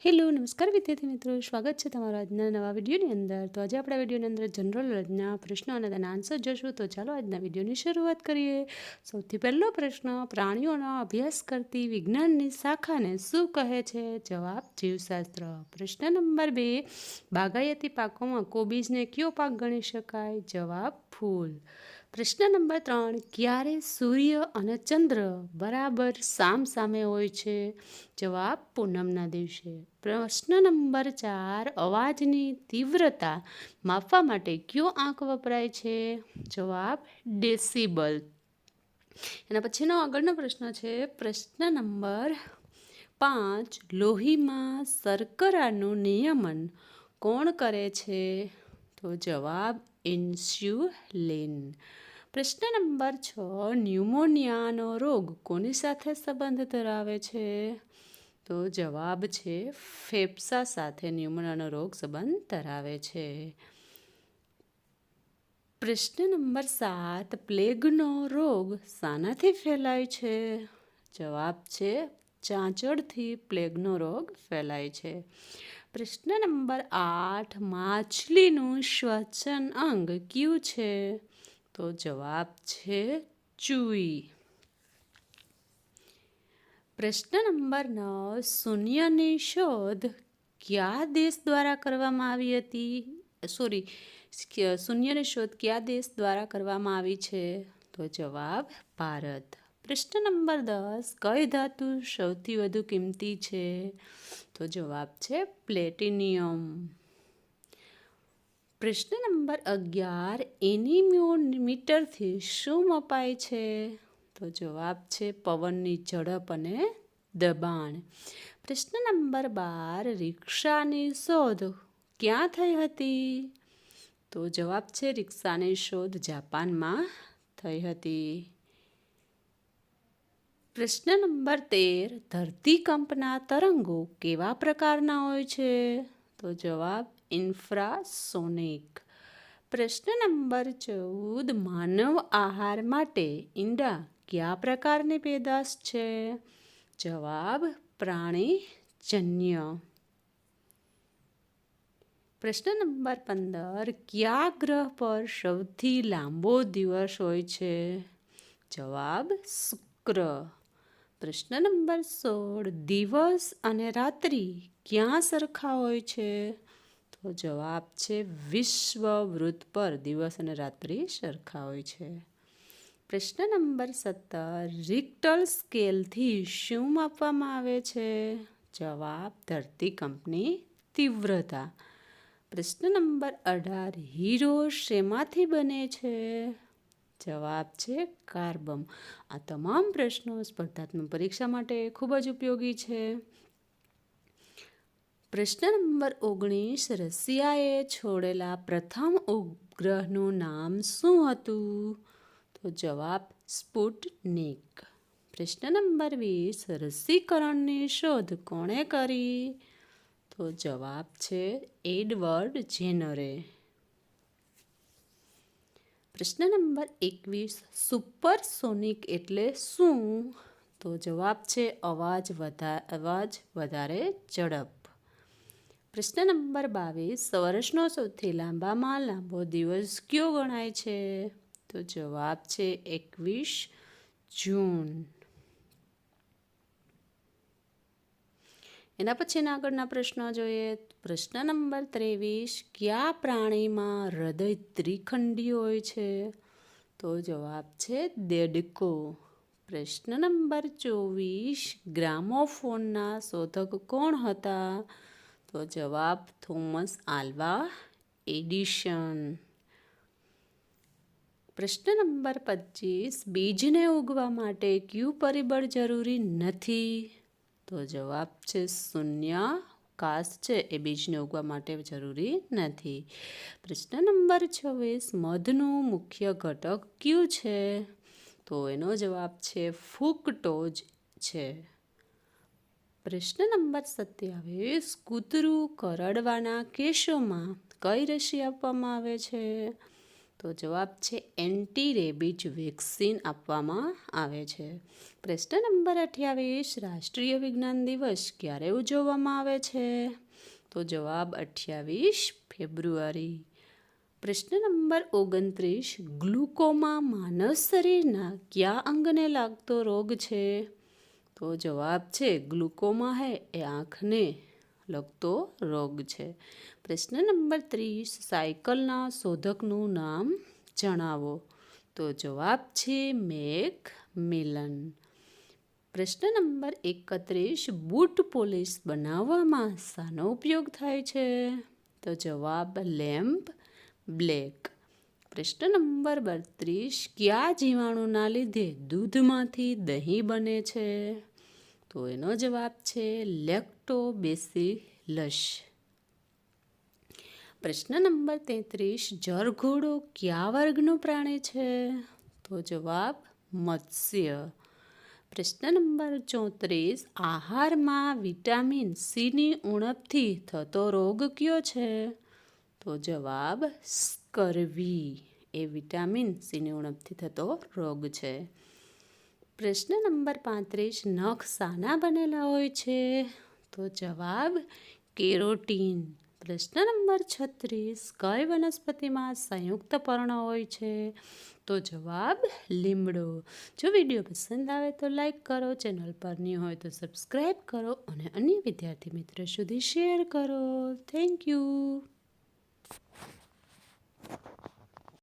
Hello નમસ્કાર વિદ્યાર્થી મિત્રો, સ્વાગત છે તમારા આજના નવા વિડીયોની અંદર. તો આજે આપણા વિડીયોની અંદર જનરલ નોલેજના પ્રશ્નો અને તેના આન્સર જોશું. તો ચાલો આજના વિડીયોની શરૂઆત કરીએ. સૌથી પહેલો પ્રશ્ન, પ્રાણીઓનો અભ્યાસ કરતી વિજ્ઞાનની શાખાને શું કહે છે? જવાબ જીવશાસ્ત્ર. પ્રશ્ન નંબર 2, બાગાયતી પાકોમાં કોબીજને કયો પાક ગણી શકાય? જવાબ ફૂલ. પ્રશ્ન નંબર 3, ક્યારે સૂર્ય અને ચંદ્ર બરાબર સામે હોય છે? જવાબ પૂનમના દિવસે. પ્રશ્ન નંબર 4, અવાજની તીવ્રતા માપવા માટે કયો આંક વપરાય છે? જવાબ ડેસિબલ. એના પછીનો આગળનો પ્રશ્ન છે પ્રશ્ન નંબર 5, લોહીમાં શર્કરાનું નિયમન કોણ કરે છે? તો જવાબ ઇન્સ્યુલિન. પ્રશ્ન નંબર 6, ન્યુમોનિયાનો રોગ કોની સાથે સંબંધ ધરાવે છે? તો જવાબ છે ફેફસા સાથે ન્યુમોનિયાનો રોગ સંબંધ ધરાવે છે. પ્રશ્ન નંબર 7, પ્લેગનો રોગ શાનાથી ફેલાય છે? જવાબ છે ચાંચડથી પ્લેગનો રોગ ફેલાય છે. પ્રશ્ન નંબર 8, માછલીનું શ્વસન અંગ કયું છે? તો જવાબ છે ચૂઈ. પ્રશ્ન નંબર 9, શૂન્યની શોધ કયા દેશ દ્વારા કરવામાં આવી હતી? શૂન્યની શોધ કયા દેશ દ્વારા કરવામાં આવી છે? તો જવાબ ભારત. પ્રશ્ન નંબર 10, કઈ ધાતુ સૌથી વધુ કિંમતી છે? તો જવાબ છે પ્લેટિનિયમ. પ્રશ્ન નંબર 11, એનિમોમીટરથી શું મપાય છે? તો જવાબ છે પવનની ઝડપ અને દબાણ. પ્રશ્ન નંબર 12, રિક્ષાની શોધ ક્યાં થઈ હતી? તો જવાબ છે રિક્ષાની શોધ જાપાનમાં થઈ હતી. પ્રશ્ન નંબર 13, ધરતીકંપના તરંગો કેવા પ્રકારના હોય છે? તો જવાબ ઇન્ફ્રાસોનિક. પ્રશ્ન નંબર 14, માનવ આહાર માટે ઈંડા કયા પ્રકારની પેદાશ છે? જવાબ પ્રાણીજન્ય. પ્રશ્ન નંબર 15, કયા ગ્રહ પર સૌથી લાંબો દિવસ હોય છે? જવાબ શુક્ર. પ્રશ્ન નંબર 16, દિવસ અને રાત્રિ ક્યાં સરખા હોય છે? તો જવાબ છે વિષુવવૃત્ત પર દિવસ અને રાત્રિ સરખા હોય છે. પ્રશ્ન નંબર 17, રિક્ટર સ્કેલથી શું માપવામાં આવે છે? જવાબ ધરતીકંપની તીવ્રતા. પ્રશ્ન નંબર 18, હીરો શેમાંથી બને છે? જવાબ છે કાર્બન. આ તમામ પ્રશ્નો સ્પર્ધાત્મક પરીક્ષા માટે ખૂબ જ ઉપયોગી છે. પ્રશ્ન નંબર 19, રશિયાએ છોડેલા પ્રથમ ઉપગ્રહનું નામ શું હતું? તો જવાબ સ્પુટનિક. પ્રશ્ન નંબર 20, રસીકરણની શોધ કોણે કરી? તો જવાબ છે એડવર્ડ જેનરે. પ્રશ્ન નંબર 21, સુપરસોનિક એટલે શું? તો જવાબ છે અવાજ વધારે ઝડપ. પ્રશ્ન નંબર 22, વર્ષનો સૌથી લાંબામાં લાંબો દિવસ કયો ગણાય છે? તો જવાબ છે 21 જૂન. એના પછીના આગળના પ્રશ્નો જોઈએ. પ્રશ્ન નંબર 23, કયા પ્રાણીમાં હૃદય ત્રિખંડી હોય છે? તો જવાબ છે દેડકો. પ્રશ્ન નંબર 24, ગ્રામોફોનના શોધક કોણ હતા? તો જવાબ થોમસ આલ્વા એડિશન. પ્રશ્ન નંબર 25, બીજને ઉગવા માટે કયું પરિબળ જરૂરી નથી? તો જવાબ છે શૂન્યાવકાશ છે એ બીજને ઉગવા માટે જરૂરી નથી. પ્રશ્ન નંબર 26, મધનું મુખ્ય ઘટક કયું છે? તો એનો જવાબ છે ફ્રુક્ટોઝ છે. પ્રશ્ન નંબર 27, કૂતરું કરડવાના કેસોમાં કઈ રસી આપવામાં આવે છે? તો જવાબ છે એન્ટી રેબિજ વેક્સિન આપવામાં આવે છે. પ્રશ્ન નંબર 28, રાષ્ટ્રીય વિજ્ઞાન દિવસ ક્યારે ઉજવવામાં આવે છે? તો જવાબ 28 ફેબ્રુઆરી. પ્રશ્ન નંબર 29, ગ્લુકોમા માનવ શરીરના કયા અંગને લાગતો રોગ છે? તો જવાબ છે ગ્લુકોમા એ આંખને લગતો રોગ છે. પ્રશ્ન નંબર 30, સાયકલના શોધકનું નામ જણાવો. તો જવાબ છે મેકમિલન. પ્રશ્ન નંબર 31, બૂટ પોલિશ બનાવવામાં શાનો ઉપયોગ થાય છે? તો જવાબ લેમ્પ બ્લેક. પ્રશ્ન નંબર 32, કયા જીવાણુના લીધે દૂધમાંથી દહીં બને છે? તો એનો જવાબ છે લેક્ટોબેસિલસ. પ્રશ્ન નંબર 33, જરઘોડો કયા વર્ગનું પ્રાણી છે? તો જવાબ મત્સ્ય. પ્રશ્ન નંબર 34, આહારમાં વિટામિન સીની ઉણપથી થતો રોગ કયો છે? તો જવાબ સ્કર્વી એ વિટામિન સીની ઉણપથી થતો રોગ છે. પ્રશ્ન નંબર 35, નખ શાના બનેલા હોય છે? તો જવાબ કેરોટીન. પ્રશ્ન નંબર 36, કઈ વનસ્પતિમાં સંયુક્ત પર્ણ હોય છે? તો જવાબ લીમડો. જો વિડીયો પસંદ આવે તો લાઈક કરો, ચેનલ પર ન્યૂ હોય તો સબસ્ક્રાઈબ કરો અને અન્ય વિદ્યાર્થી મિત્રો સુધી શેર કરો. Thank you.